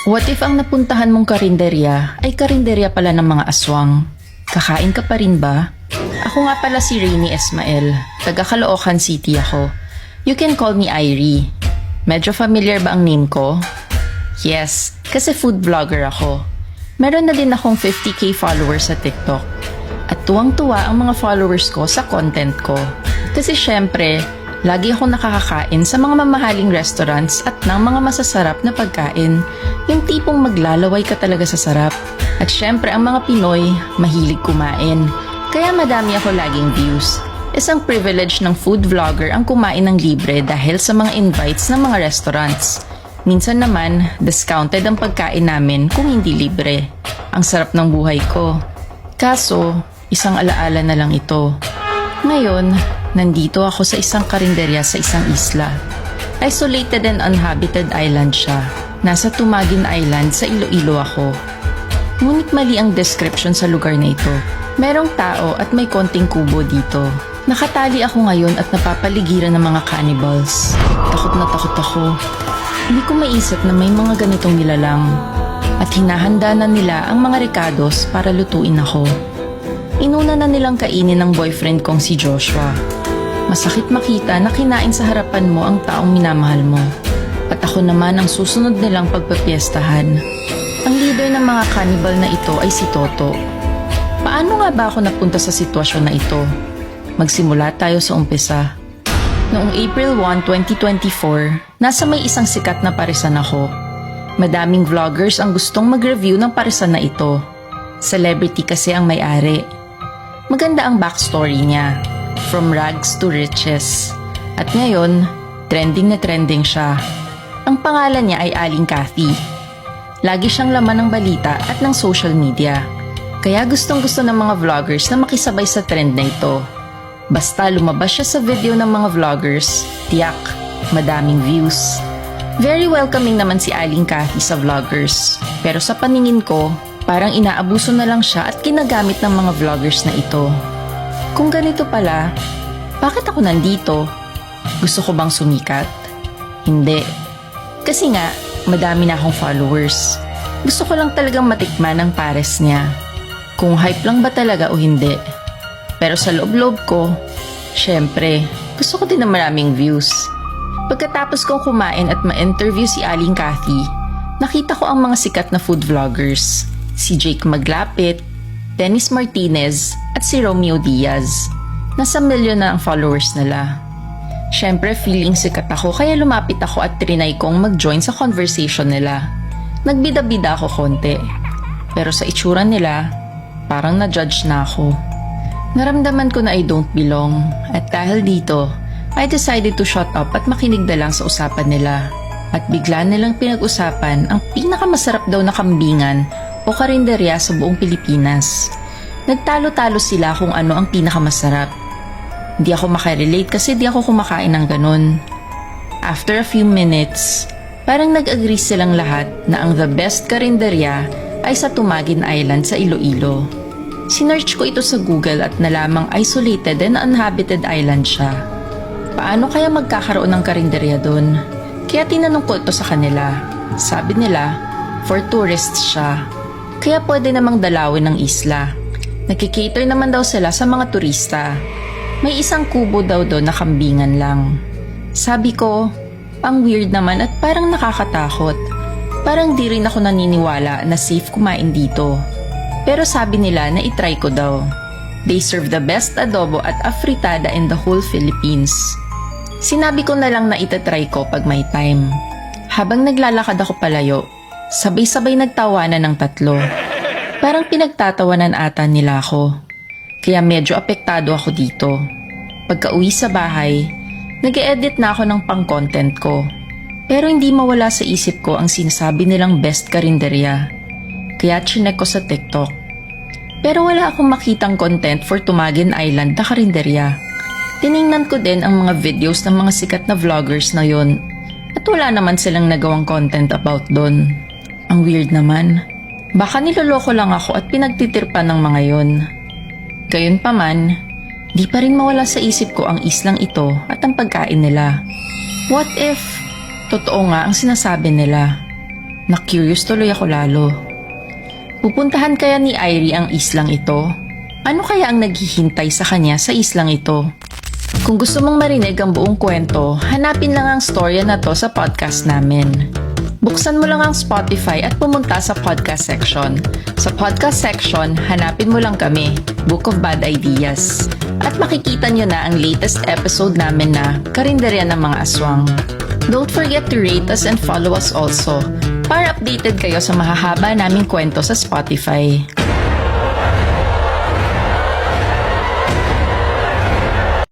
What if ang napuntahan mong karinderya ay karinderya pala ng mga aswang? Kakain ka pa rin ba? Ako nga pala si Rainy Esmael. Taga Caloocan City ako. You can call me Irie. Medyo familiar ba ang name ko? Yes, kasi food vlogger ako. Meron na din akong 50k followers sa TikTok. At tuwang-tuwa ang mga followers ko sa content ko. Kasi syempre, lagi akong nakakakain sa mga mamahaling restaurants at ng mga masasarap na pagkain. Yung tipong maglalaway ka talaga sa sarap. At syempre, ang mga Pinoy, mahilig kumain. Kaya madami ako laging views. Isang privilege ng food vlogger ang kumain ng libre dahil sa mga invites ng mga restaurants. Minsan naman, discounted ang pagkain namin kung hindi libre. Ang sarap ng buhay ko. Kaso, isang alaala na lang ito. Ngayon, nandito ako sa isang karinderya sa isang isla. Isolated and uninhabited island siya. Nasa Tumagin Island sa Iloilo ako. Ngunit mali ang description sa lugar na ito. Merong tao at may konting kubo dito. Nakatali ako ngayon at napapaligiran ng mga cannibals. Takot na takot ako. Hindi ko maisip na may mga ganitong nilalang. At hinahanda na nila ang mga recados para lutuin ako. Inuna na nilang kainin ng boyfriend kong si Joshua. Masakit makita na kinain sa harapan mo ang taong minamahal mo. At ako naman ang susunod nilang pagpapiestahan. Ang leader ng mga cannibal na ito ay si Toto. Paano nga ba ako napunta sa sitwasyon na ito? Magsimula tayo sa umpisa. Noong April 1, 2024, nasa may isang sikat na parisan ako. Madaming vloggers ang gustong mag-review ng parisan na ito. Celebrity kasi ang may-ari. Maganda ang backstory niya. From rags to riches. At ngayon, trending na trending siya. Ang pangalan niya ay Aling Cathy. Lagi siyang laman ng balita at ng social media. Kaya gustong-gusto ng mga vloggers na makisabay sa trend na ito. Basta lumabas siya sa video ng mga vloggers, tiyak, madaming views. Very welcoming naman si Aling Cathy sa vloggers. Pero sa paningin ko, parang inaabuso na lang siya at ginagamit ng mga vloggers na ito. Kung ganito pala, bakit ako nandito? Gusto ko bang sumikat? Hindi. Kasi nga, madami na akong followers. Gusto ko lang talagang matikman ang pares niya. Kung hype lang ba talaga o hindi. Pero sa loob-loob ko, syempre, gusto ko din ng maraming views. Pagkatapos kong kumain at ma-interview si Aling Cathy, nakita ko ang mga sikat na food vloggers. Si Jake Maglapit, Dennis Martinez, at si Romeo Diaz. Nasa milyon na ang followers nila. Syempre, feeling sikat ako kaya lumapit ako at trinay kong mag-join sa conversation nila. Nagbida-bida ako konti. Pero sa itsura nila, parang na-judge na ako. Naramdaman ko na I don't belong. At dahil dito, I decided to shut up at makinig na lang sa usapan nila. At bigla nilang pinag-usapan ang pinakamasarap daw na kambingan o karinderya sa buong Pilipinas. Nagtalo-talo sila kung ano ang pinakamasarap. Hindi ako makarelate kasi di ako kumakain ng ganun. After a few minutes, parang nag-agree silang lahat na ang the best karinderya ay sa Tumagin Island sa Iloilo. Sinearch ko ito sa Google at nalamang isolated and uninhabited island siya. Paano kaya magkakaroon ng karinderya doon? Kaya tinanong ko ito sa kanila. Sabi nila, for tourists siya. Kaya pwede namang dalawin ng isla. Nagkikater naman daw sila sa mga turista. May isang kubo daw doon na kambingan lang. Sabi ko, ang weird naman at parang nakakatakot. Parang di rin ako naniniwala na safe kumain dito. Pero sabi nila na itry ko daw. They serve the best adobo at afritada in the whole Philippines. Sinabi ko na lang na itatry ko pag may time. Habang naglalakad ako palayo, sabay-sabay nagtawanan ng tatlo. Parang pinagtatawanan ata nila ako. Kaya medyo apektado ako dito. Pagka-uwi sa bahay, nag-e-edit na ako ng pang-content ko. Pero hindi mawala sa isip ko ang sinasabi nilang best karinderya. Kaya chinek ko sa TikTok. Pero wala akong makitang content for Tumagin Island na karinderya. Tiningnan ko din ang mga videos ng mga sikat na vloggers na yon. At wala naman silang nagawang content about doon. Ang weird naman. Baka niloloko lang ako at pinagtitirpan ng mga yon. Gayunpaman, di pa rin mawala sa isip ko ang islang ito at ang pagkain nila. What if totoo nga ang sinasabi nila? Na-curious tuloy ako lalo. Pupuntahan kaya ni Irie ang islang ito? Ano kaya ang naghihintay sa kanya sa islang ito? Kung gusto mong marinig ang buong kwento, hanapin lang ang storya na to sa podcast namin. Buksan mo lang ang Spotify at pumunta sa podcast section. Sa podcast section, hanapin mo lang kami, Book of Bad Ideas. At makikita nyo na ang latest episode namin na Karinderya ng mga Aswang. Don't forget to rate us and follow us also para updated kayo sa mahahaba naming kwento sa Spotify.